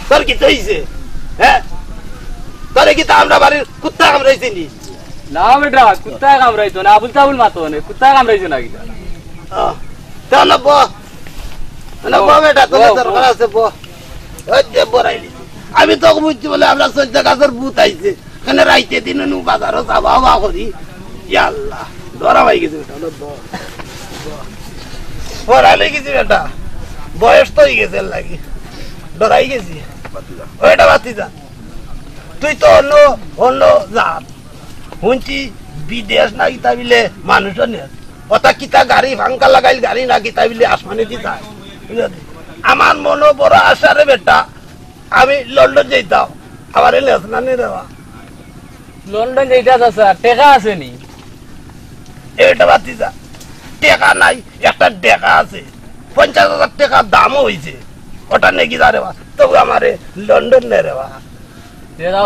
তোর কি হইছে হ্যাঁ তোরে কি তা আমরা বাড়ির কুত্তা কামড়াইছে নি না বেটা কুত্তা কামড়াইতো না আবুল তাবুল মাতো না কুত্তা কামড়াইছে না কি তাহলে বেটা তোর দরকার আছে ওই যে বড়াইলি আমি তো বুঝছি বলে আমরা 14 গাছের ভূত আইছে এখানে রাইতে দিন নু বাজারও যাবা হওয়া করি ইয়া আল্লাহ ধরা হয়ে গেছে বেটা পড়ালে গেছি বেটা বয়স তো হয়ে গেছে লাগি ডরাই গেছি ওইটা বাতি যা তুই তো অন্য অন্য জাত শুনছি বিদেশ না কিতা বিলে মানুষও নেই ওটা কিতা গাড়ি ভাঙ্কা লাগাইল গাড়ি না কিতা বিলে আসমানে দি যায় আমার মনে বড় আশা রে বেটা আমি লন্ডন যাইতাম আমার লেসনা নেই রেবা লন্ডন যাইতা আছে টেকা আছে নি এটা বাতি যা টেকা নাই একটা টেকা আছে 50,000 টাকা দামও হয়েছে ওটা নেকি যা রেবা তবু আমারে লন্ডন নে রেবা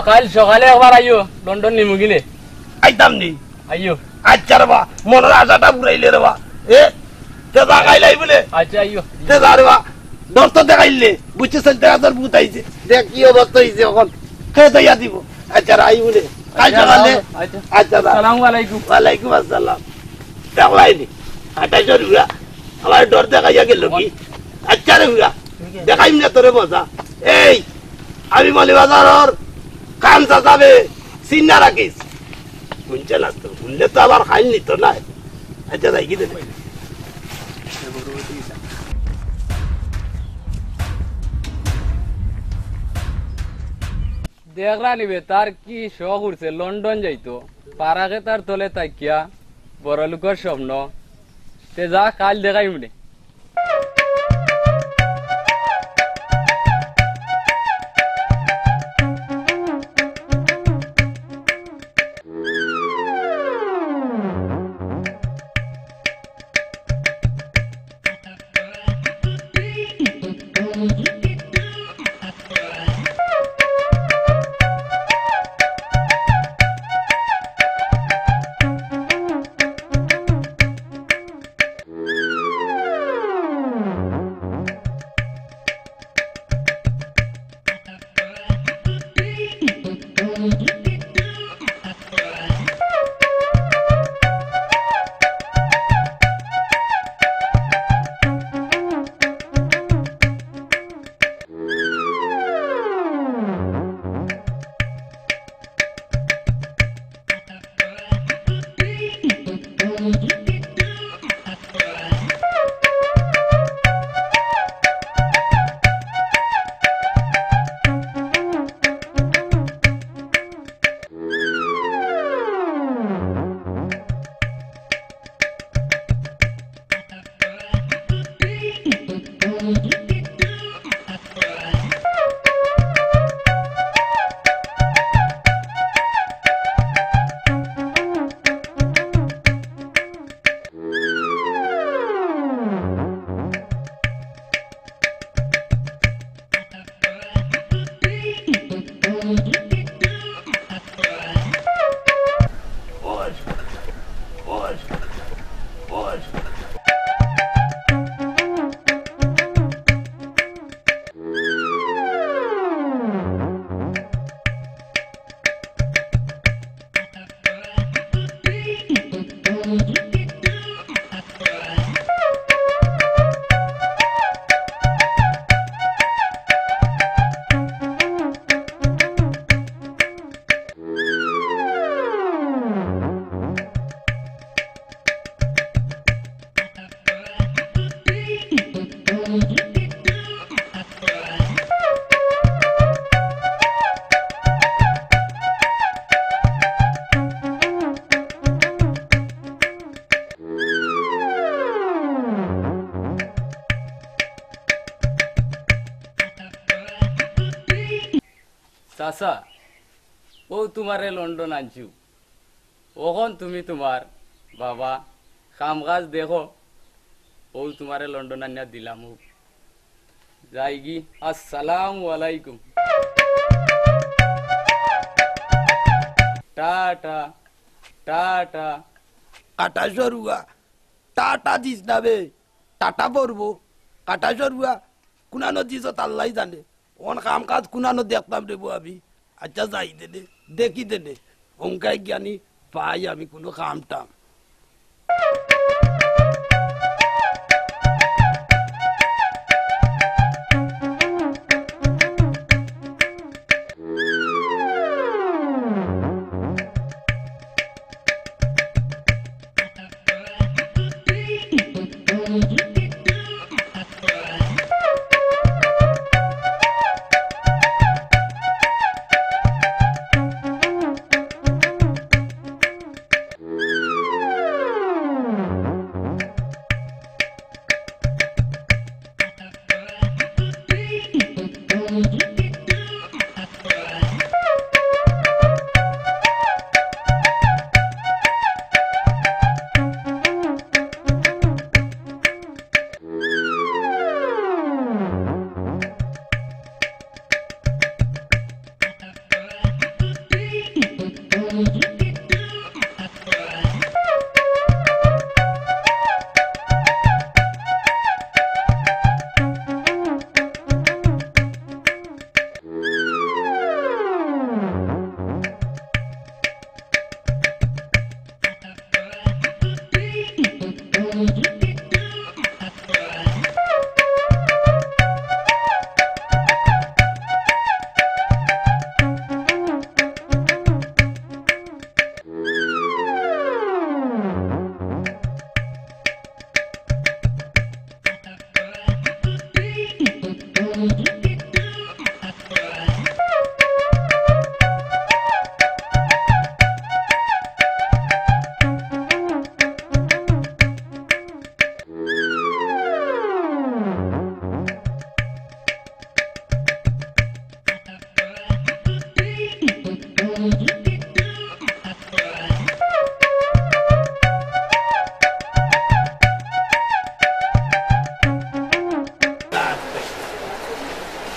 কাল সকালে একবার আইও লন্ডন নিমু গিলে আইতাম নি আইও আচ্ছা রেবা মনের আশাটা পুরাইলে রেবা এ তে জাগাইলাই বলে আচ্ছা আইও তে যা রেবা দর তো দেখাইলে বুঝছে 14,000 ভূত আইছে দেখ কি অবস্থা হইছে এখন কে দইয়া দিব আচ্ছা আই বলে কাল সকালে আচ্ছা আসসালামু আলাইকুম ওয়ালাইকুম আসসালাম দেখলাইনি 28 রুপিয়া আমার ডর দেখাইয়া গেল কি আচ্ছা রে হুয়া দেখাইম না তোরে মজা এই আমি মৌলভীবাজারের কামচা যাবে চিন্না রাখিস শুনছে না তো শুনলে তো আবার খাইল নিত না আচ্ছা যাই কি দেবে দেখলা নিবে তার কি শখ উঠছে লন্ডন যাইতো পারাকে তার তলে তাকিয়া বড় লোকের স্বপ্ন তে যা কাল দেখাই মনে চাচা ও তোমারে লন্ডন আনছু ওখন তুমি তোমার বাবা কাম কাজ দেখো ও তোমারে লন্ডন আনিয়া দিলাম যাইগি আসসালামু আলাইকুম টাটা টাটা কাটা সরুয়া টাটা দিস না বে টাটা পড়বো কাটা সরুয়া কুনানো দিস তাল্লাই জানে ওন কাম কাজ কুনানো দেখতাম রে আমি আচ্ছা যাই দেনে দেখি দেনে অঙ্কাই জ্ঞানী পাই আমি কোনো কাম টাম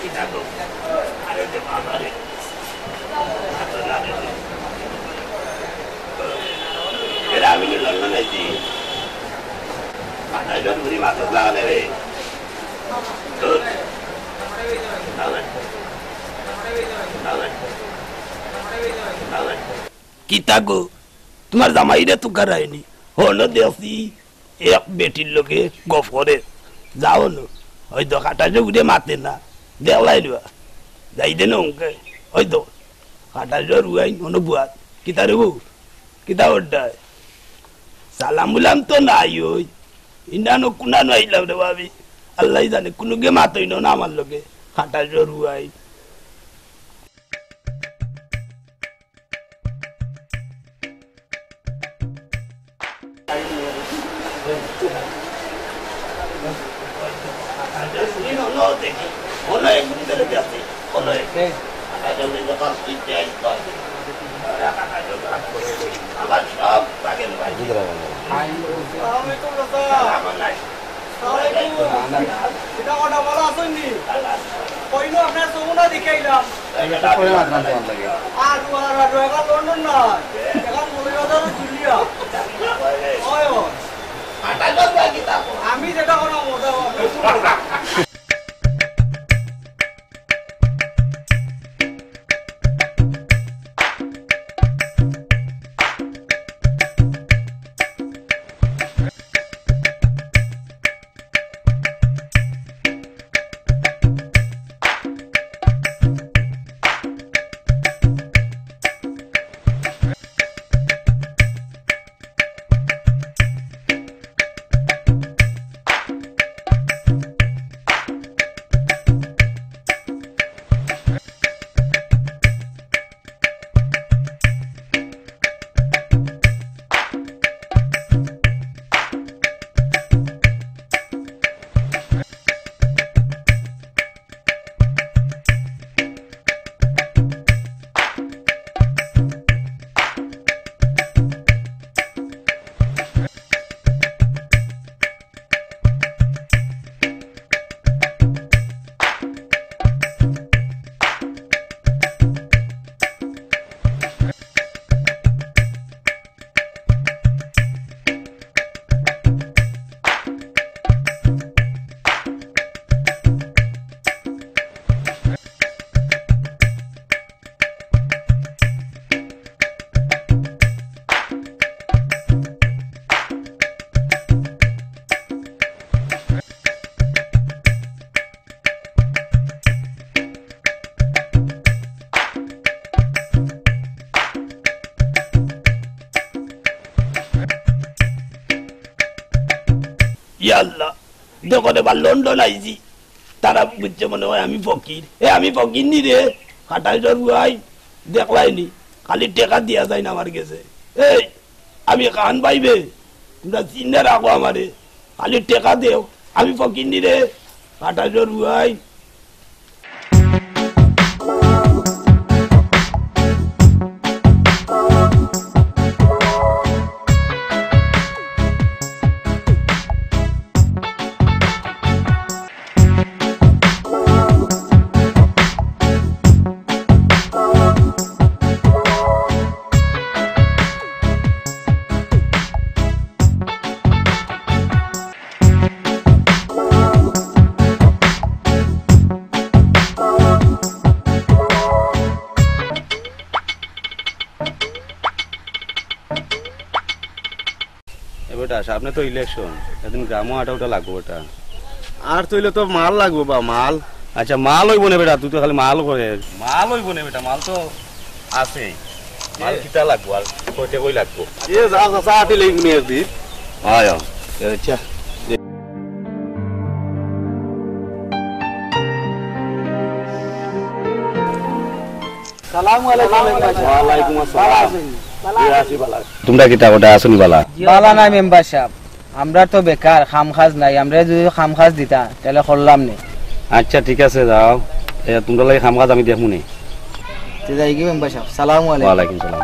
এটা তো আরে যে বাবারে এরা আমি লন্ডন আইছি আটা জরুরি মাত্র লাগালে রে কিতাগো তোমার জামাইরে তো করায়নি হলো দেখছি এক বেটির লোকে গফ করে যাও না হয়তো কাটা জগুড়ে মাতে না দেখলাই লুয়া যাই দে না হয়তো কাটা জোর উয়াই অনুভূত কিতা রে বউ কিতা ওটায় সালাম বললাম তো নাই ওই ইন্দানো কুনানো আইলাম রে ভাবি আল্লাহ জানে কোনো গে মাতই না আমার লোকে কাটা জোর উয়াই আমি যেটা কোনো মোটা আল্লাহ দেখো রে বা লন্ডন আইছি তারা বুঝছে মনে হয় আমি ফকির আমি ফকির নি রে কাটাই জরুয়াই দেখলাইনি খালি টেকা দিয়া যায় না আমার কাছে এই আমি কান পাইবে তোমরা চিন্তা রাখো আমারে খালি টেকা দেও আমি ফকির নি রে কাটাই জরুয়াই সামনে তো ইলেকশন এদিন গ্রামও আটা লাগবো বেটা আর তৈলে তো মাল লাগবো বা মাল আচ্ছা মাল হইব না বেটা তুই তো খালি মাল করে মাল হইব না বেটা মাল তো আছে মাল কিতা লাগবো আর কইতে কই লাগবো এ যা যা আটি লই নিয়ে দি আয় আচ্ছা সালামু আলাইকুম ওয়া আলাইকুম আসসালাম তোমরা কিতা ওটা আসনি বালা বালা নাই মেম্বার সাহেব আমরা তো বেকার খামখাজ নাই আমরা যদি খামখাজ দিতা তাহলে করলাম নি আচ্ছা ঠিক আছে যাও তোমরা লাগি খামখাজ আমি দেখমু নি তে যাই কি মেম্বার সাহেব সালামু আলাইকুম ওয়া আলাইকুম সালাম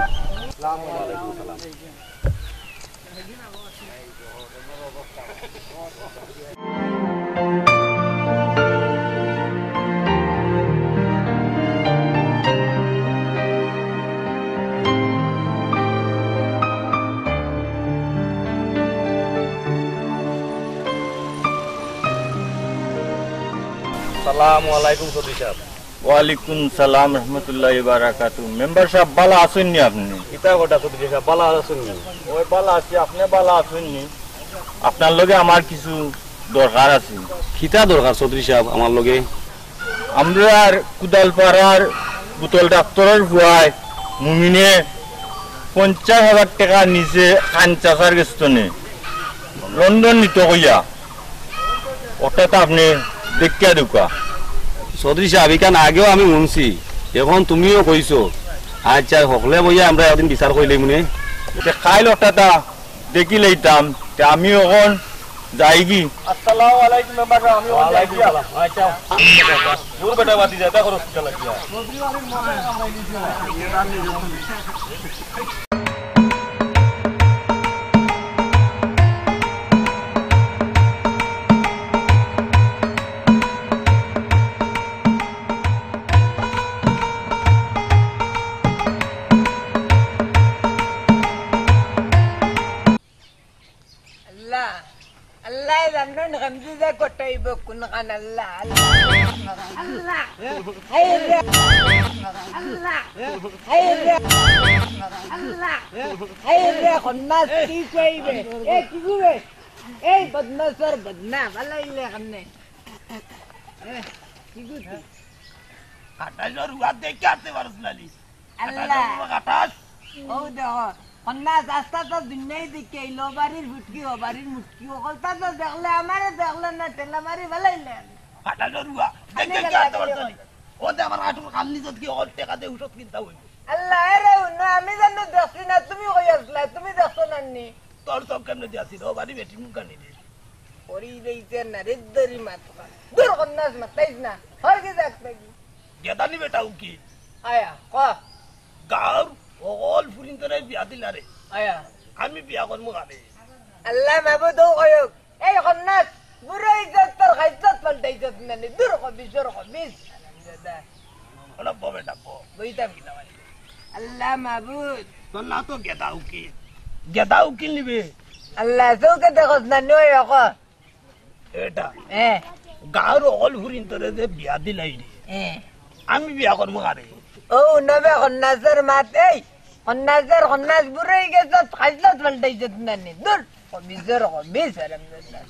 আসসালামু আলাইকুম চৌধুরী সাহেব। ওয়ালাইকুম সালাম রহমতুল্লাহি বারাকাতুহু। মেম্বার সাহেব বালা আছেন নি আপনি? ইতা গোটা চৌধুরী সাহেব বালা আছেন নি? ওই বালা আছি, আপনি বালা আছেন নি? আপনার লগে আমার কিছু দরকার আছে। খিতা দরকার চৌধুরী সাহেব আমার লগে? আমরা কুদালপাড়ার বুতল ডাক্তারের ভুয়ায় মুমিনে 50,000 টাকা নিচে খান চাষার গেস্তনে লন্ডন নিতে হইয়া, ওটা তো আপনি দেখিয়া ঢুকা। চৌধুরী সাহেব এখান আগেও আমি শুনছি, এখন তুমিও কইছো। আচ্ছা সকলে বইয়া আমরা একদিন বিচার করিলে মনে খাইল ওটা দেখি লইতাম। আমি এখন যাই কি। আসসালামু আলাইকুম মেম্বার সাহেব। আমি ওয়ালাইকুম সালাম। আচ্ছা মোর বেটা বাতি যায় দেখো হসপিটাল লাগিয়া। Allah zannon gamzu da kotai bokun kan Allah Allah hayya Allah hayya Allah hayya khonnas ki koi be ki gube badnasar badna wala ile gamne ki guti কাটা জরুয়া দেখে আসতে পারছ নালি Allah কাটাস ও দেখো খন্নাস আস্তা তো দুনিয়ায় দেখে এলো বাড়ির ফুটকি ও বাড়ির মুটকি ও কলতা তো দেখলে আমারে দেখলে না টেলা মারি ভালাইলে কাটা জরুয়া দেখে আসতে পারছ নালি ওতে আমার আটুর কালনি যত কি ওর টাকা দিয়ে ওষুধ কিনতে হইব। আল্লাহ রে না আমি জানো দেখছি না, তুমি কই আসলা, তুমি দেখছো না নি? তোর সব কেমনে দিয়াছি ও বাড়ি বেটি মুখ কানি দে ওরি দেইতে না রে দরি মাতকা দূর খন্নাস মাতাইস না হর কি দেখতে কি গেদানি বেটাও কি আয়া ক গাঁর অল ফুরিন তোরে বিয়া দিলারে আয়া আমি বিয়া করবো গানে আল্লাহ মাবুদ কয়ক এই খন্নাস বুড়ো ইজ্জত তোর খাইজত পাল্টাই ইজ্জত না নি দূর কো বিজর কো বিজ দাদা ওলা ববে ডাকো বইতাম কি না আল্লাহ মাবুদ তোর না তো গেদাও কি নিবে আল্লাহ চৌকে দেখছ না নয় ক এটা হ্যাঁ গাঁর অল ফুরিন তোরে যে বিয়া দিলাই রে হ্যাঁ আমি বিয়া করবো গানে ও নবে খন্নাসের মাত এই খন্নাস বুড়াই গেছে খাইজত পাল্টাই ইজ্জত না নি দূর কো বিজর কো বিজ আলহামদুলিল্লাহ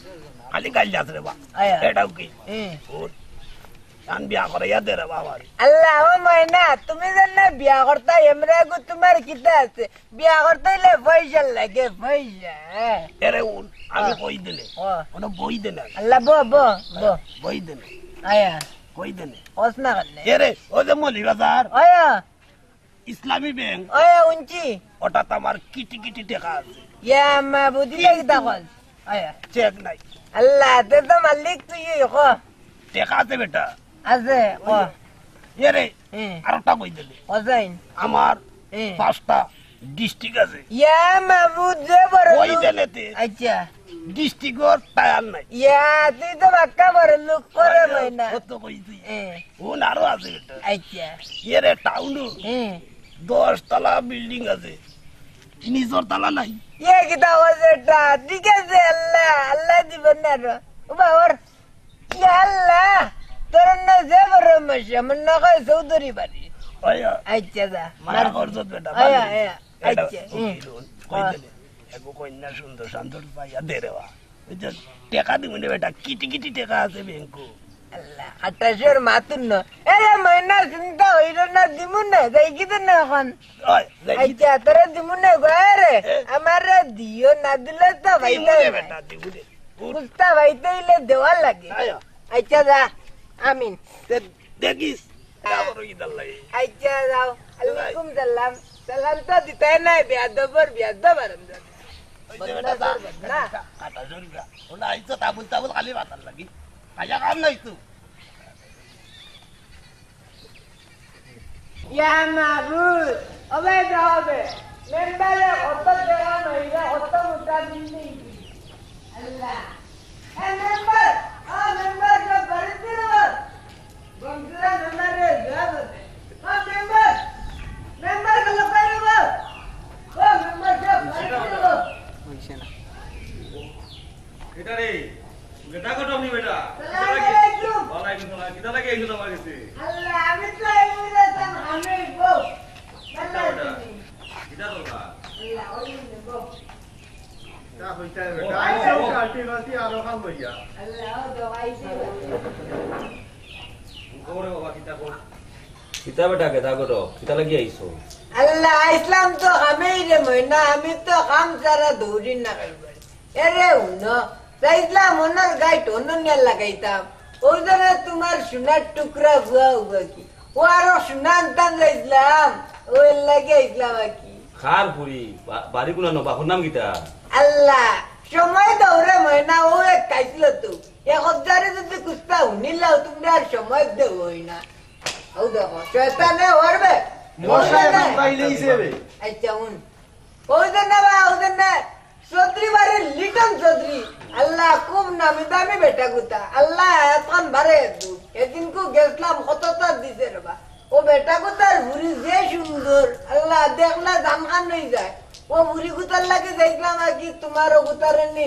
খালি গাল যাস রে বা আয়া এটাও কি ওর আন বিয়া করে ইয়া দে রে বাবা আল্লাহ ও ময়না তুমি জান বিয়া করতে এমরা গো তোমার কিতা আছে বিয়া করতে হইলে পয়সা লাগে পয়সা এরে উন আমি কই দিলে ওনা বই দেনা আল্লাহ বই দেনা আয়া কই দেনে ওসনা করলে এরে ও যে MoulviBazar আয়া ইসলামী ব্যাংক আয়া উঞ্চি ওটা তো আমার কিটি কিটি টাকা আছে ইয়া মা বুদ্ধি লাগি তাকল আয়া চেক নাই আল্লাহ তে তো মালিক তুই কো টাকা আছে বেটা আছে কো এরে আর ওটা কই দিলে ওজাইন আমার 5টা ডিস্ট্রিক্ট আছে ইয়া মাবুদ যে বড় কই দেনেতে আচ্ছা ডিস্ট্রিক্টর টায়ার নাই ইয়া তুই তো বাক্কা বড় লোক করে ময়না কত কই তুই ও আরো আছে বেটা আচ্ছা এরে টাউন 10 তলা বিল্ডিং আছে নিচর তলা নাই ইয়ে কিতা ওজেটা ঠিক আছে আল্লাহ দিবেন না রে ও বাবার ইয়া আল্লাহ তোর না যে বড় মশা মন না কই চৌধুরী বাড়ি আয়া আচ্ছা দা মার করছত বেটা আয়া আচ্ছা কই দিলে এগো কন্যা সুন্দর সুন্দর পাইয়া দে রে বা টাকা দিবি বেটা কিটি কিটি টাকা আছে ব্যাংকো আল্লাহ আটাশের মাতুন না এরে ময়না চিন্তা হইল না দিমু না যাই কি না এখন আচ্ছা তোরে দিমু না গরে আমার দিও না দিলে তো ভাইতে বেটা দিবি দে কুস্তা ভাইতে ইলে দেওয়া লাগে আচ্ছা যা আমিন দেখিস যাবো ইদাল লাগে আচ্ছা যাও আলাইকুম সালাম সালাম তো দিতে নাই বেয়াদবর বেয়াদব আরামদার না কাটা জরিয়া ওনা আইছো তাবুল খালি বাতার লাগি আয়া কাম নাই তো ইয়া মাবুদ ওবে যাবে মেম্বারে কত টাকা নইরা কত মুটা দিলি আল্লাহ এ মেম্বার যে বাড়িতে রো বন্ধুরা মেম্বারে যাবে মেম্বার গুলো কইরো ও মেম্বার যে বাড়িতে রো হইছে না এটা রে গেটা কত আপনি বেটা আসসালামু আলাইকুম ওয়ালাইকুম সালাম কিটা আইছো তোমার কাছে আল্লাহ আমি তো এমনি তো আমি গো আল্লাহ কিটা তোলা আল্লাহ ওই গো তা হইতা বেটা আইছো আলটি বালটি আরো কাম হইয়া আল্লাহ দোয়াই দিও ওরে বাবা কিটা কর কিটা বেটা কে দাগো কিটা লাগি আইছো আল্লাহ ইসলাম তো আমি রে মইনা আমি তো কাম সারা দৌড়ি না করব এরে উনো ইসলাম ওনার গাইট অন্য লাগাইতাম ওই জন্য তোমার সোনার টুকরা হুয়া হুয়া কি ও আরো সোনার দান ইসলাম ওই লাগে ইসলাম কি খার পুরি বাড়ি কোন না বাপুর নাম কিটা আল্লাহ সময় দৌড়ে মইনা ও এক কাইছিল তো 1000 যদি কুস্তা উনিলাও তুমি আর সময় দেবই না ও দেখো শয়তানে ওরবে মশাই পাইলেইছে রে আচ্ছা উন ওই জন্য চৌধুরী বাড়ি লিটন চৌধুরী আল্লাহ খুব নামি দামি বেটা গুতা আল্লাহ এখন বারে এদিন কু গেছিলাম কতটা দিছে রে ও বেটা গুতার বুড়ি যে সুন্দর আল্লাহ দেখলে জামখান হয়ে যায় ও বুড়ি গুতার লাগে দেখলাম আর কি তোমারও গুতারে নি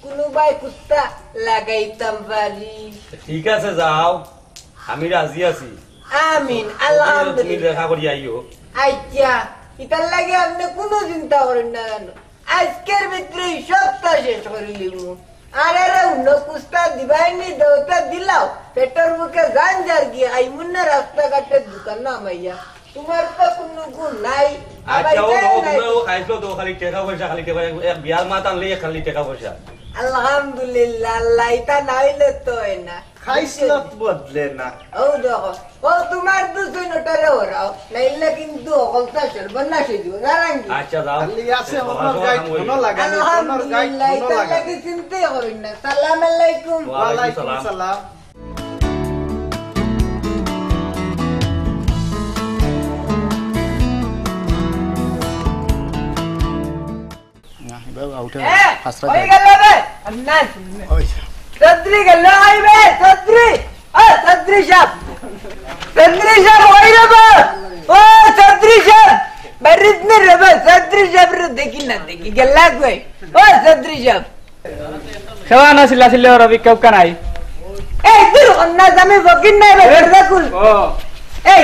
কোনোবাই কুস্তা লাগাইতাম পারি ঠিক আছে যাও আমি রাজি আছি আমিন তুমি আলহামদুলিল্লাহ দেখা করি আইও আচ্ছা ইতার লাগে আপনি কোনো চিন্তা করেন না কেন আজকের ভিতরে সবটা শেষ করে লিব আরে রে উন্ন কুস্তা দিবাইনি দেওতা দিলাও পেটের মুখে গান যার গিয়ে আইমুন না রাস্তাঘাটের দোকান না মাইয়া তোমার তো কোনো গুণ নাই আচ্ছা ও খাইছো তো খালি টাকা পয়সা খালি টাকা এক বিয়ার মাত আনলে খালি টাকা পয়সা আলহামদুলিল্লাহ আল্লাহ ইতা নাইলে তো না খাইছিলত বদলে না ও দেখো ও তোমার দুজন ওটারে ওরাও নাইলে কিন্তু অকলতা সর্বনাশ হয়ে যাবে নারাঙ্গি আচ্ছা যাও খালি আছে ওনার গাইড কোন লাগানি ওনার গাইড আলহামদুলিল্লাহ কোন ইতা লাগানি লাগে চিন্তাই করেন না সালাম আলাইকুম ওয়ালাইকুম সালাম হয়ে গেল রে না চৌধুরী গেল আইবে চৌধুরী ও চৌধুরী সাহেব ওই রে ও চৌধুরী সাহেব বাড়িতে নে রে চৌধুরী সাহেব রে দেখি না দেখি গেল কই ও চৌধুরী সাহেব সেবা না ছিল রবি কেউ কানাই এই তুই অন্য জামে বকিন নাই রে দেখুন ও এই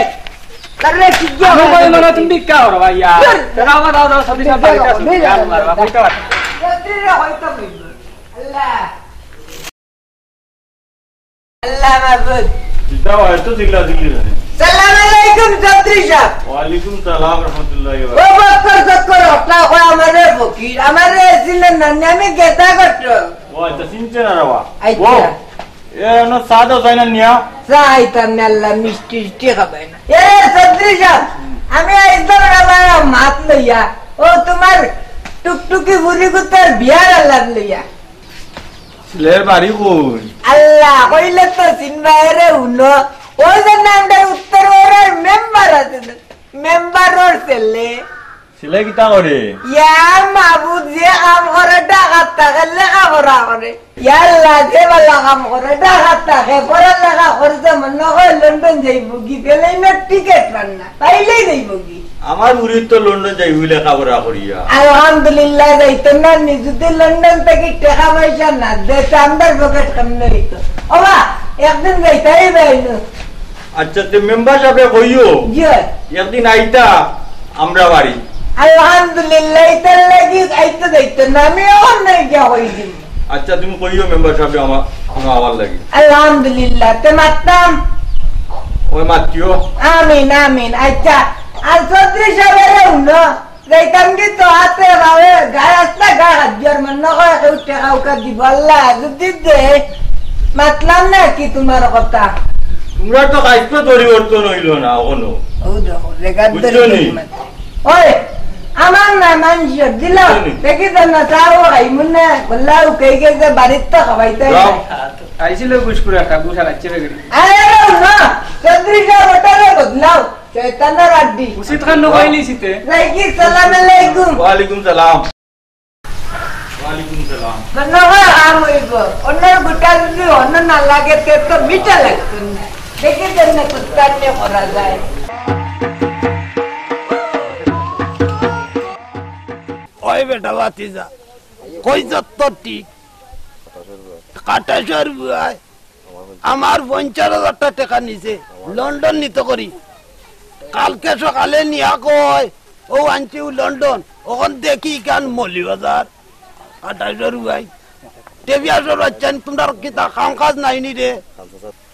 তারে কি গো মনে তুমি বিক্কা হরো ভাইয়া দাও সবজি সব বাড়িতে আছে মারবা কইতে পার চৌধুরী রে হয়তো বলবো আল্লাহ আল্লাহ মাবুদ কিটা হয়তো জিল্লা জিল্লি সালাম আলাইকুম চৌধুরী সাহেব ওয়ালাইকুম সালাম রাহমাতুল্লাহি ওয়া ও বক্কর ওটা কয় আমারে ফকির আমারে ছিলেন না আমি গেতা করত ও আচ্ছা চিনতে না রাবা আচ্ছা এ না সাদা জানা নিয়া চাইতাম না আল্লাহ মিষ্টি খাবাই না এ চৌধুরী সাহেব আমি আইতাম আমার মাত লইয়া ও তোমার টুকটুকি বুড়ি কুতার বিয়ার আল্লাহ লইয়া ছেলের বাড়ি কই আল্লাহ কইলে তো চিনবাইরে উনো ওই যে নামটা উত্তর ওর মেম্বার আছে মেম্বারর ছেলে ছেলে কিটা করে ইয়া মাবুদ যে কাম করে ডাকাত থাকে লেখা পড়া করে ইয়াল্লা যে বালা কাম করে ডাকাত থাকে পড়ালেখা করতে মনে হয় লন্ডন যাইব কি প্লেনের টিকিট পান না পাইলেই যাইব কি আমার মুরিদ তো লন্ডন যাই হইলে খাবরা করিয়া আলহামদুলিল্লাহ যাইতো না নিজুতে লন্ডন থেকে টাকা পয়সা না দেশে আমার পকেট সামনে হইতো ওবা একদিন যাইতাই বাইনো আচ্ছা তে মেম্বার সাহেব কইও জি একদিন আইতা আমরা বাড়ি আলহামদুলিল্লাহ ইতার লাগি আইতো যাইতো না আমি অনেক গিয়া হইছি আচ্ছা তুমি কইও মেম্বার সাহেব আমার লাগি আলহামদুলিল্লাহ তে মাতাম ওই মাতিও আমিন আমিন আচ্ছা আর চৌধুরী সাহেবের উনো যাইতাম কি তো হাতে ভাবে গায়ে আসতে গা হাজার মনে হয় কেউ টাকা উকা দিব আল্লাহ যদি দে মাতলাম না কি তোমার কথা তোমরা তো কাজটা পরিবর্তন হইল না এখনো ও দেখো রেগার বুঝছো নি? ওই আমার না মানুষ দিল দেখি তো না চাও আই মুন্না বললাও কই গেছে বাড়িতে তো খাওয়াইতে যাও। আইছিল গুসকুরা একটা গুসা লাগছে বেগড়ি আরে না চৌধুরী সাহেব ওটারে বদলাও শয়তানের আড্ডি উচিত খান নকইলি সিতে লাইকি সালাম আলাইকুম ওয়ালাইকুম সালাম ওয়ালাইকুম সালাম মনোহর আম হইব অন্য গোটা যদি অন্য না লাগে তে তো মিঠা লাগতো না দেখি জন্য কুত্তানে করা যায় ওই বেটা বাতিজা কই যত ঠিক কাটা সর বুয়াই আমার 50,000 টাকা নিছে লন্ডন নিতে করি কালকে সকালে নিয়া কয় ও আনছি লন্ডন ওখান দেখি গান মৌলভীবাজার 28 রুয়াই টেবিয়াসর বাচ্চান তোমরা কিতা কাম কাজ নাই নি রে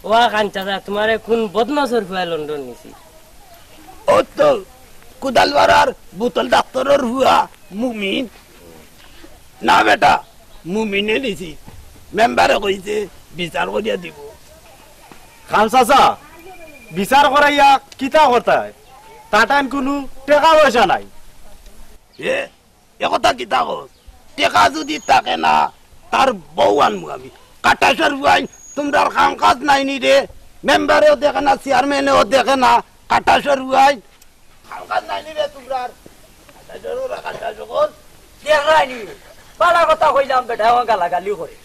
ও কান চাচা তোমারে কোন বদমাসর ফুয়া লন্ডন নিছি ও তো কুদালবাড়ার বোতল ডাক্তারের হুয়া মুমিন না বেটা মুমিনে নিছি মেম্বারে কইছে বিচার করিয়া দিব খান চাচা বিচার করাইয়া কিতা কথায় তাটান কোনো টাকা পয়সা নাই এ কথা কিতা কস টেকা যদি থাকে না তার বউ আনবো আমি কাটাসর বুয়াই তোমরা কাম কাজ নাই নি রে মেম্বারেও দেখে না চেয়ারম্যানেও দেখে না কাটাসর বুয়াই কাম কাজ নাই নি রে তোমরা দেখাইনি বালা কথা কইলাম বেটা ও গালাগালি করে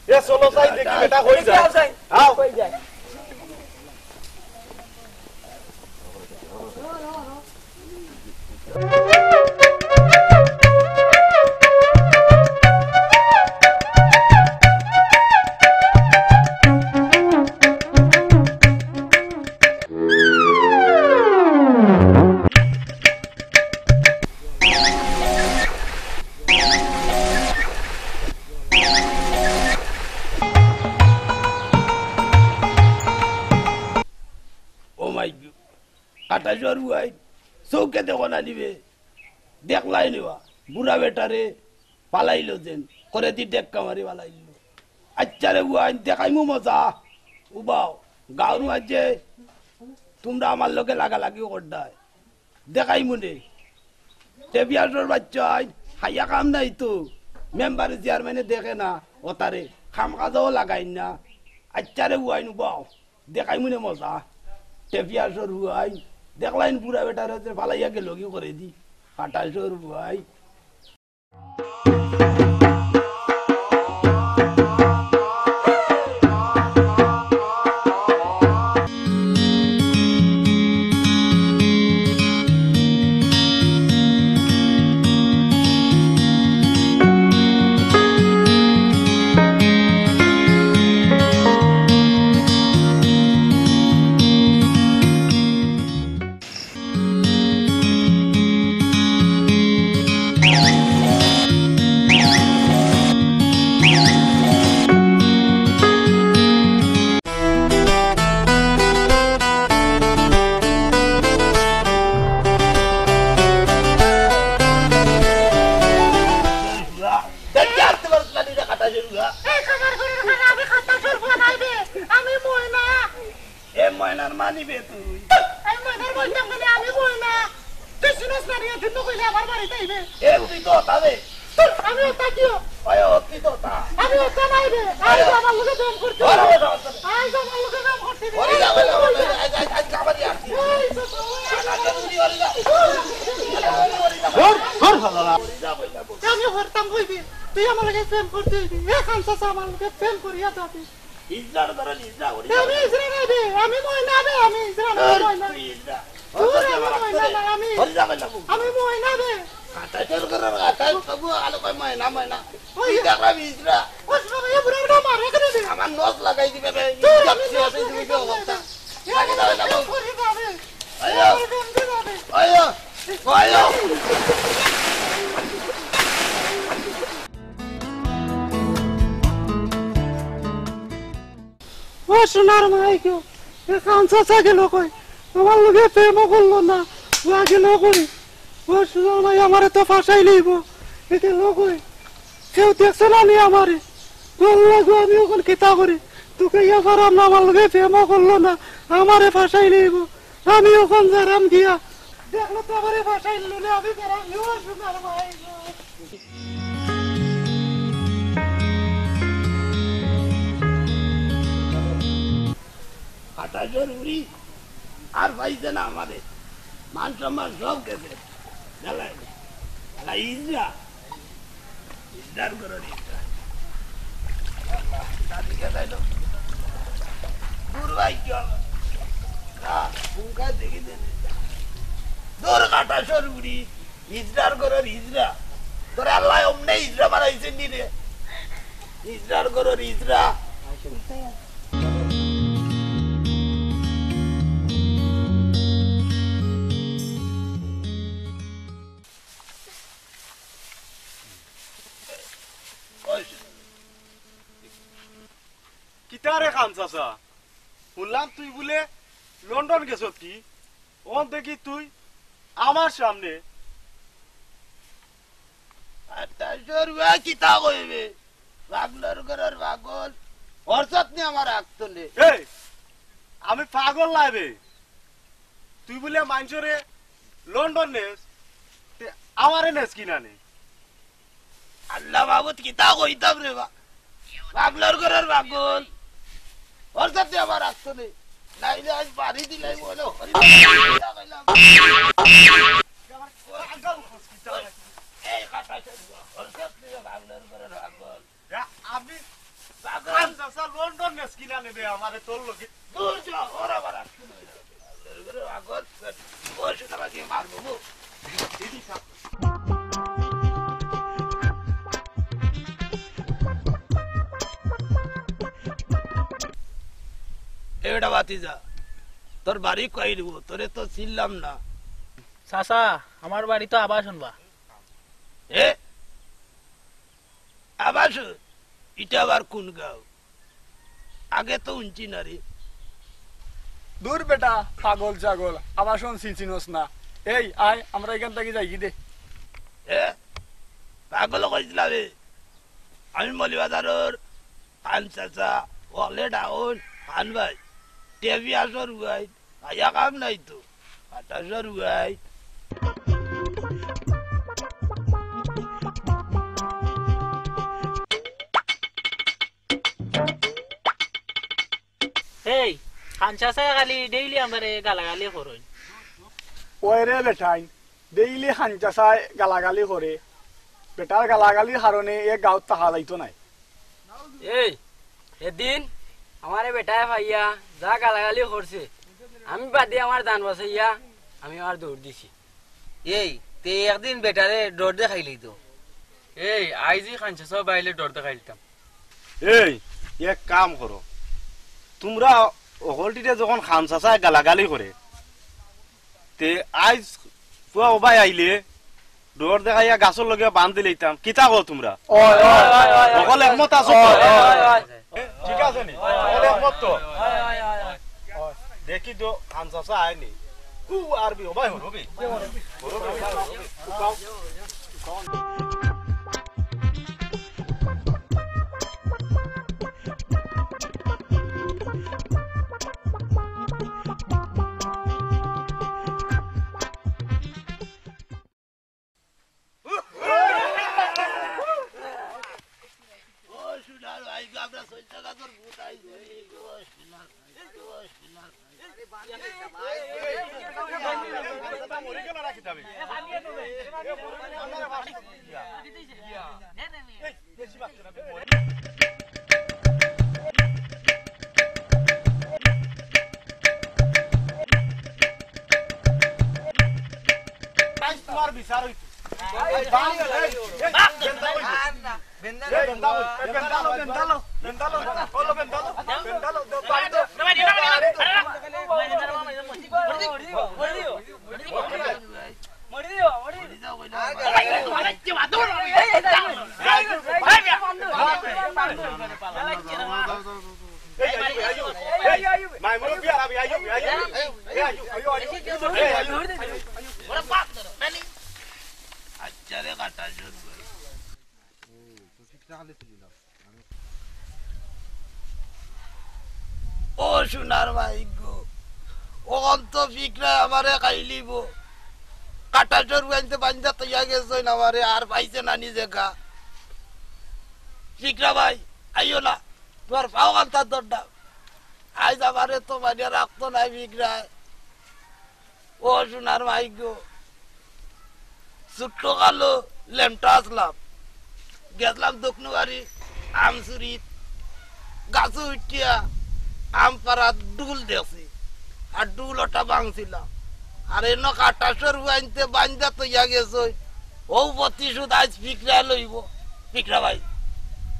এ চলো যাই দেখি বেটা কই যায় আও কই যায় কাটাসর বুয়াই চৌকে দেখো না দিবে দেখলাই নিবা বুড়া বেটারে পালাইলো যেন করে দি ডেক কামারি পালাইলো আচ্ছা রে বুয়াই দেখাইমু মজা উবাও গাঁর মাঝে তোমরা আমার লোকে লাগালাগিও করদায় দেখাইমু নে টেবিয়াসর বাচ্চা হাইয়া কাম নাই তো মেম্বার চেয়ারম্যানে দেখে না ও তারে খাম কাজও লাগাই না আচ্ছা রে বুয়াই উবাও দেখাইমু নে মজা টেবিয়াসর বুয়াই দেখলাইন বুড়া বেটার হচ্ছে পালাইয়া গেল কি করে দি 28 বুয়াই তুই আমার লগে প্রেম করতে এ খান চাচা আমার লগে প্রেম করিয়া যাবি ইজরার ধরে ইজরা করি আমি ইজরা নাই দে আমি ময়না দে আমি ইজরা নাই ময়না ইজরা আমি ময়না দে কাটাচর করে কাটাই সব আলো কই ময়না ময়না ওই দেখা ইজরা ওই সব এ বুড়া বুড়া মারে করে দে আমার নস লাগাই দিবে বে ইজরা শেষ হই দিবে অবস্থা লাগি দাও না করে যাবে আয়ো আয়ো আয়ো ও সোনার মাই কেউ এ খান চাচা গেল কই আমার লগে প্রেম করলো না ও গেল কই ও সোনার মাই আমারে তো ফাঁসাই লইব এটা লোক কেউ দেখছে না নি আমারে বললো আমি ওখান কিতা করি তোকে ইয়া পারাম না আমার লগে প্রেম করলো না আমারে ফাঁসাই লইব আমি ওখান যারাম গিয়া দেখলো তো আমারে ফাঁসাই লইলে আমি যারাম ও সোনার মাই কাটা জরুরি আর পাইছে না আমাদের মান সম্মান সব গেছে ইজরা ইজরার করো ইজরা দাদিকে যাইল দূর ভাই কি হলো পুঙ্কা দেখি দূর কাটা জরুরি ইজরার করো ইজরা তোরে আল্লাহ অমনে ইজরা মারাইছেন নি রে ইজরার করো ইজরা চাচা শুনলাম তুই বলে লন্ডন গেছ কি ওন দেখি তুই আমার সামনে কিতা কইবে পাগলের ঘরের পাগল অর্থাৎ নি আমার আক্তলে এই আমি পাগল লাগে তুই বলে মাইনসরে লন্ডন নেস আমারে নেস কিনা নে আল্লাহ বাবুত কিতা কইতাম রে বা পাগলের ঘরের পাগল অর্থাৎ নি আমার আক্তলে নাইলে আজ বাড়ি দিলাই বলো এই কথা অর্থাৎ নি পাগলের ঘরের পাগল আমি পাগল চাচা লন্ডন নেস কিনা নেবে আমারে তোর লগে দূর যা ওরা বাড়া পাগল বসে তোমাকে মারবো এটা বাতিজা তোর বাড়ি কই দিব তোরে তো চিনলাম না চাচা আমার বাড়ি তো আবার শুনবা এ আবার এটা আবার কোন গাঁও আগে তো উঞ্চি না রে দূর বেটা পাগল ছাগল আবার শোন চিনচিনস না এই আয় আমরা এখান থেকে যাই কি দে এ পাগল কইছিলা রে আমি মৌলভীবাজারের খান চাচা ওলে ডাউন খান ভাই টেবি আসর উগাই আয়া কাম নাই তো আটাসর উগাই এই খান চাচা খালি ডেইলি আমারে গালাগালি করুন ওই রে বেটাই ডেইলি হাঞ্চাসায় গালাগালি করে বেটার গালাগালির কারণে এ গাঁৱত থাকা যাইতো নাই এই এদিন আমারে বেটায় ভাইয়া যা গালাগালি করছে আমি বাদে আমার দান বাসাইয়া আমি আর দৌড় দিছি এই তে একদিন বেটারে ডর দেখাইলি তো এই আইজি খানছে সব বাইলে ডর দেখাইতাম এই এক কাম করো তোমরা অকলটিতে যখন খান চাচা গালাগালি করে তে আজ পুয়া ওবাই আইলে ডর দেখাইয়া গাছর লগে বান্ধ দিলেইতাম কিতা কো তোমরা অকল একমত আছো ঠিক আছে নি অকল একমত তো দেখি তো খান চাচা আইনি কু আরবি ওবাই হবি তোমার বিচার হইতো ও সোনার ভাই গো ওখান তো ফিকরা আমারে খাইলিব কাটা চোর বাঁধতে বাঁধতে তৈয়া গেছে আমারে আর পাইছে না নিজে গা ফিকরা ভাই আইও না তোমার পাও কান্তার দরটা আজ আমারে তো মানে রাখতো নাই ফিকরা ও সোনার ভাই গো ছোট্ট কালো লেমটা আসলাম গেছলাম দক্ষিণ বাড়ি আম চুরিত গাছ উঠিয়া আম পাড়াত ডুল দেখছি আর ডুল ওটা ভাঙছিলাম আর এন কাটাসর বাঁধতে বাঁধতে তৈয়া গেছে ও প্রতিশোধ আজ ফিকরা লইব ফিকরা ভাই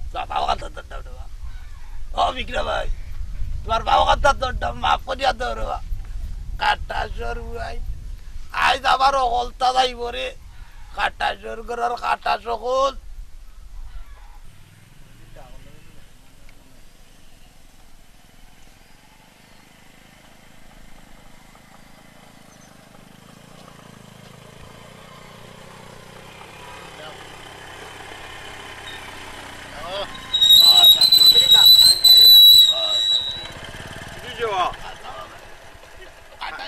তোমার বাবা কান্তার দরটা দেবা ও ফিকরা ভাই তোমার বাবা কান্তার দরটা মাফ করিয়া দেবা কাটাসর বাই আজ আবার অকলতা যাইব রে কাটাসর ঘরের কাটা সকল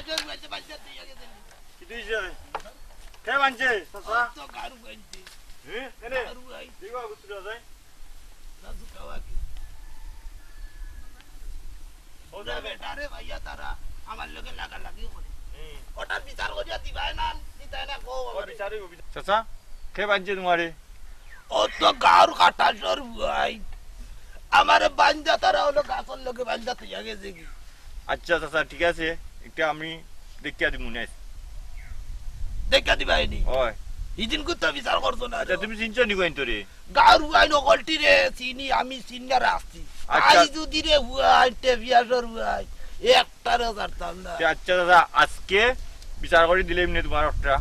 কাটাজের মাঝে বাচ্চা দিয়ে গেছে কি দিছে কে বানছে চাচা তো গারু গাইতে হ্যাঁ এনে গারু গাই দিবা গুতরা যায় রাজু কাওয়া কি ওদের বেটারে ভাইয়া তারা আমার লগে লাগি করে ওটার বিচার করিয়া দিবাই না দিতাই না কো বিচারই চাচা কে বানছে তোমারে ও তো গারু কাটাজের ভাই আমারে বান্দা তারা হলো গাছর লগে বান্দা দিয়ে গেছে কি আচ্ছা চাচা ঠিক আছে একটা আমি দেখিয়া দিমু না দেখা দিবাইনি ওই ইদিন কুত্তা বিচার করছো না আচ্ছা তুমি চিনছো নি কইন তোরে গারু আইন গলটি রে চিনি আমি চিন্না রাখছি আচ্ছা। আই যদি রে হুয়াই টেভিয়াসর হুয়াই একটারও জানতাম না আচ্ছা দাদা আজকে বিচার করে দিলে এমনি তোমার একটা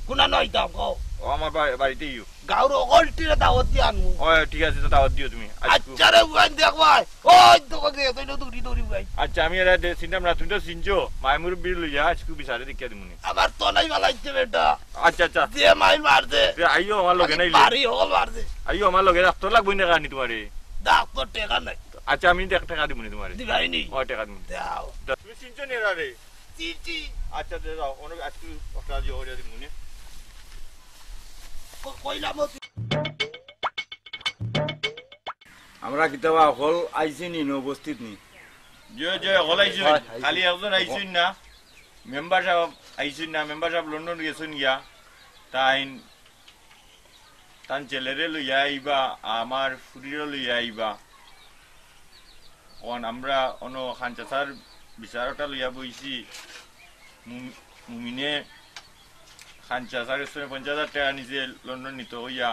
কোনা নয় দাও কও ও আমার বাড়িতে ইউ গারু গলটি রে দাওয়াত দি আনমু ও ঠিক আছে তো দাওয়াত দিও তুমি আচ্ছা রে হুয়াই দেখবাই ওই তো কগে তুই দৌড়ি দৌড়ি ভাই আচ্ছা আমি এরা চিন্তাম না তুমি তো চিনছো মাইমুর বিল লইয়া আজকে বিচারে দেখিয়া দিমুনি আমার তো নাই বালাইছে বেটা আচ্ছা আচ্ছা যে মাইল মারছে আইও আমার লগে নাই বাড়ি হল মারছে আইও আমার লগে ডাক্তার লাগবই না কানি তোমারে ডাক্তার টেকা নাই আচ্ছা আমি টাকা দিমুনি তোমারে দিবাইনি ও টাকা দিমুনি দাও তুমি চিনছো নি এরা রে চিচি আচ্ছা দাও অনেক আজকে একটা দিও হইয়া দিমুনি কইলাম আমরা কিতাবা হল আইছি নি উপস্থিত নি জয় জয় হল আইছি খালি একজন আইছুন না মেম্বার সাহেব আইছুন না মেম্বার সাহেব লন্ডন গেছুন গিয়া তান ছেলেরে লইয়া আইবা আমার ফুরিরে লইয়া আইবা অন আমরা অন খানচাচার বিচারটা লইয়া বইছি মুমিনে খানচাচার 50,000 টাকা নিজে লন্ডন নিতে হইয়া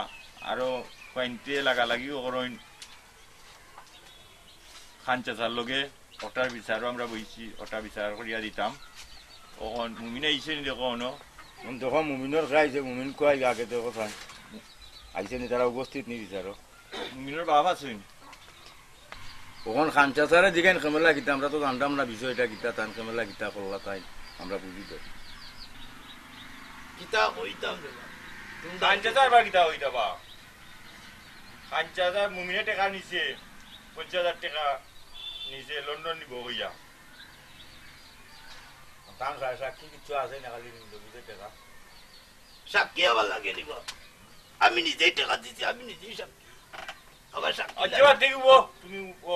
আরো কয়েনতে লাগালাগিও করেন খানচাচার লগে ওটার বিচারও আমরা বইছি ওটা বিচার করিয়া দিতাম ওখন মুমিনে আইছে নি দেখো দেখো মুমিনের খাইছে মুমিন কয় আগে তো কথা আইছে নি তারা উপস্থিত নি বিচারো মুমিনের বাবা আছেন ওখান খানচাচারে জিগাইন খেমেলা গীতা আমরা তো জানতাম না বিষয়টা গীতা তান খেমেলা গীতা করলা তাই আমরা বুঝি তো কিতা কইতাম রে খানচাচার বা কিতা হইতা বা খানচাচার মুমিনে টাকা নিছে 50,000 টাকা নিচে লন্ডন নিব হইয়া তান সাক্ষী কিছু আছে না খালি বুঝে টাকা সাক্ষী আবার লাগে নিব আমি নিজেই টাকা দিছি আমি নিজেই সাক্ষী আবার সাক্ষী আচ্ছা দেখব তুমি ও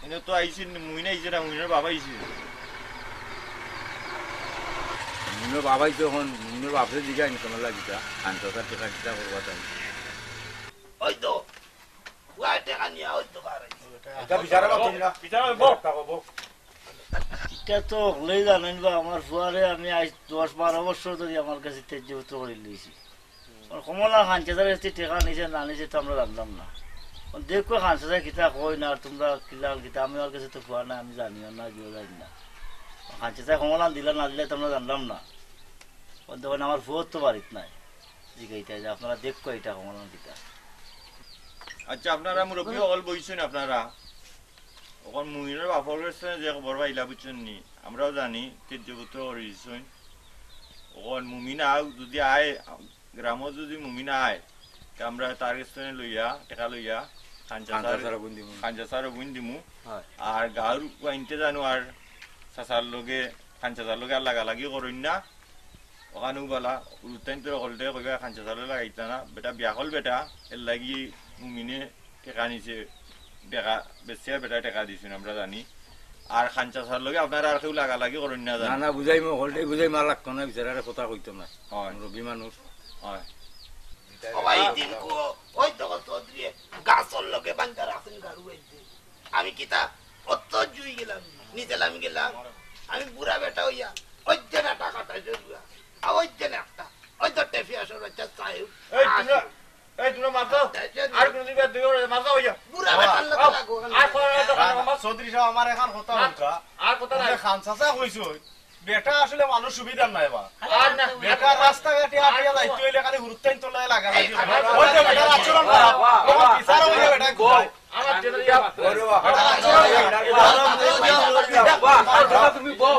এনে তো আইছি মুমিনে আইছে না মুমিনের বাবা আইছে মুমিনের বাবাই তো এখন মুমিনের বাপরে জিগাইন খেমেলা গীতা খানচাচার টাকা গীতা করবা তাই ওই তো ওই টাকা নিয়ে ওই তো কারাই এটা বিচারে বা তোমরা বিচার বল এটা তো হলেই জানেন বা আমার ফুয়ারে আমি আজ 10-12 বছর ধরে আমার কাছে তেজুত করে লইছি কমলা খানচাচার কাছে টাকা নিছে না নিছে তো আমরা জানলাম না দেখো খানচাচার কিতা কই না তোমরা কিলাল কিতা আমি ওর কাছে তো ফুয়া না আমি জানিও না জিও জানি না খানচাচার কমলা দিলা না দিলে তোমরা জানলাম না তখন আমার ফুয়ার তো বাড়িত নাই জিগাইতে যে আপনারা দেখো এটা কমলা কিতা আচ্ছা আপনারা মুরব্বী হল বইছেন আপনারা ওখান মুমিনের বাপর যে বড় ভাইলা বুঝছেন নি আমরাও জানি তেজপুত্র হরিছেন ওখান মুমিনা যদি আয় গ্রাম যদি মুমিনা আয় আমরা তার স্থানে লইয়া টাকা লইয়া খানচাচার গুণ দিমু আর গাঁর আনতে জানো আর চাচার লগে খানচাচার লগে আর লাগালাগি করেন না ওখানেও বলা উত্তাইন তোর হলতে কইবা খানচাচার লাগাইতা না বেটা বিয়া হল বেটা এর লাগি মুমিনে টাকা নিছে টাকা বেশি বেটা টাকা দিছেন আমরা জানি আর খানচাচার লগে আপনারা আর কেউ লাগালাগি করেন না না না বুঝাই মো হলতে বুঝাই মার লাগতো না বিচারারে কথা কইতো না হয় রবি মানুষ হয় ওই দিন কো ওই তো চৌধুরী গাছর লগে বান্দা রাখেন গারু হইছে আমি কিতা অত জুই গেলাম নিচেলাম গেলাম আমি বুড়া বেটা হইয়া ওই যে না টাকাটা জুয়া আর ওই যে না একটা ওই তো টেফিয়াসর বাচ্চা চাই এই তোমরা মারছো আর কোন দিকে দুই মারছো হইয়া বুড়া বেটার লগে লাগো আর কোন চৌধুরী সাহেব আমার এখন কথা হইতা আর কথা নাই খান চাচা কইছো বেটা আসলে মানুষ সুবিধা নাই বা আর না বেটা রাস্তাঘাটে আপিয়া যাইতে হইলে খালি হুরুত্তাইন তোলা লাগা লাগি ওই যে বেটা আচরণ খারাপ কোন বিচার হইলে বেটা কই আমার জন্য ইয়া ওরে বাবা তুমি বো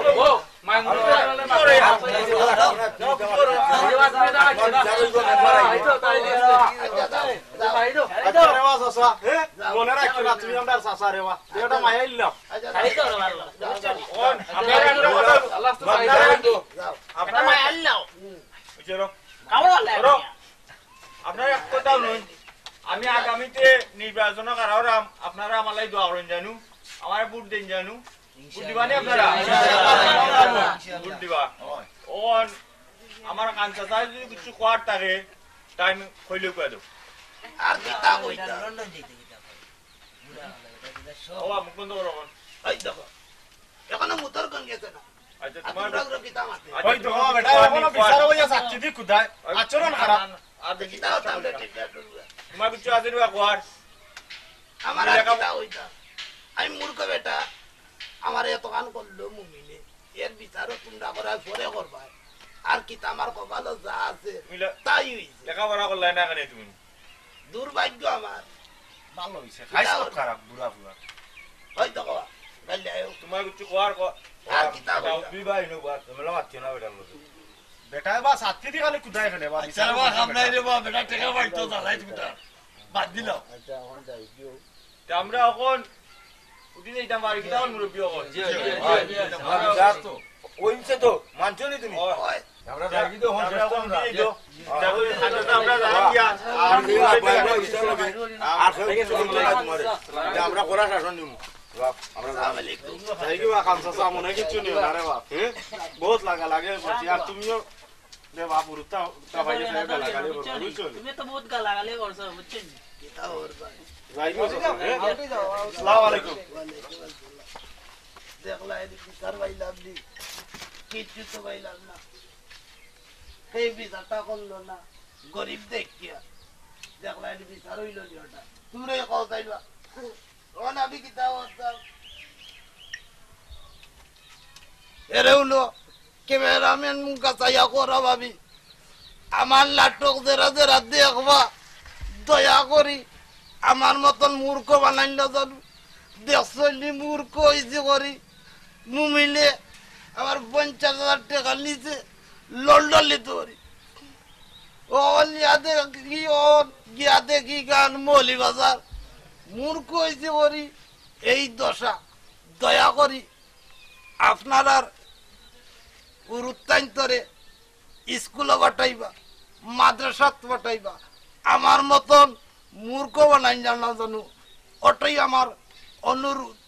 মাইমুর করে মনে রাখো না তুমি আমার চাচা রে বা এটা মায়া ইল্লা ও ভোট দিবা নি আপনারা ভোট দিবা ওন আমার কান চাচা যদি কিছু কোয়ার থাকে টাইম কইলে কই দাও আর কিতা কইতা লন্ডন যেতে কিতা ও মুখ বন্ধ করো এই দেখো এখানে মোটর কোন গেছে না আচ্ছা তোমার কিতা মাতে ওই তো বেটা এখনো বিচার হইয়া সাচ্চি দি কুদায় আচরণ খারাপ আর কিতা তাহলে ঠিক আছে তোমার কিছু আছে না কোয়ার আমার কিতা হইতা আমি মূর্খ বেটা আমার এত কান করলো মুমিনে এর বিচারও তোমরা করা পরে করবা আর কিতা আমার কপালে যা আছে তাই হইছে লেখাপড়া করলে না কেন তুমি দুর্ভাগ্য আমার ভালো হইছে খাইছো খারাপ বুড়া বুড়া ওই দেখো গালি আয়ো তোমার কিছু কোয়ার আর কিতা দুই ভাই নো বাত তোমরা মারছো না বেটা বেটা বা সাথে দি খালি কুদায় এখানে বা বিচার বা কাম নাই রে বা বেটা টাকা পাইতো জ্বালাই তুমি বাদ দিলো আচ্ছা এখন যাই দিও আমরা এখন উঠি যাইতাম বাড়ি কিটা মুরব্বি এখন তো ওইছে তো মানছো নি তুমি আমরা যাই তো হন আমরা এখন দিয়ে দিও দেখো খাতা আমরা জানাই গিয়া আর আমরা করা শাসন নিমু আমরা বহুত লাগা লাগে আর তুমিও দে বাবু রুতা ভাই তুমি তো বহুত গালাগালি করছো বুঝছেন কিতা ওর ভাই আসসালামু আলাইকুম দেখলা এই বিচার পাইলাম নি কিচ্ছু তো পাইলাম না এই বিচারটা করলো না গরিব দেখিয়া দেখলা এই বিচার হইল নি ওটা তোমরা কল চাইবা ও না আমি কিতা করতাম এরে হলো ক্যামেরাম্যান মুখা চাইয়া করা ভাবি আমার নাটক যারা যারা দেখবা দয়া করি আমার মতন মূর্খ বানাইল জানু দেখলি মূর্খ হয়েছে করি মুমিলে আমার 50,000 টাকা নিচে লন্ডন লিতে করি ও গিয়া দেখি গান মৌলভীবাজার মূর্খ হয়েছে করি এই দশা দয়া করি আপনারা উরুত্তান্তরে স্কুলে পাঠাইবা মাদ্রাসাত পাঠাইবা আমার মতন মূর্খ বানাই জানা জানু ওটাই আমার অনুরোধ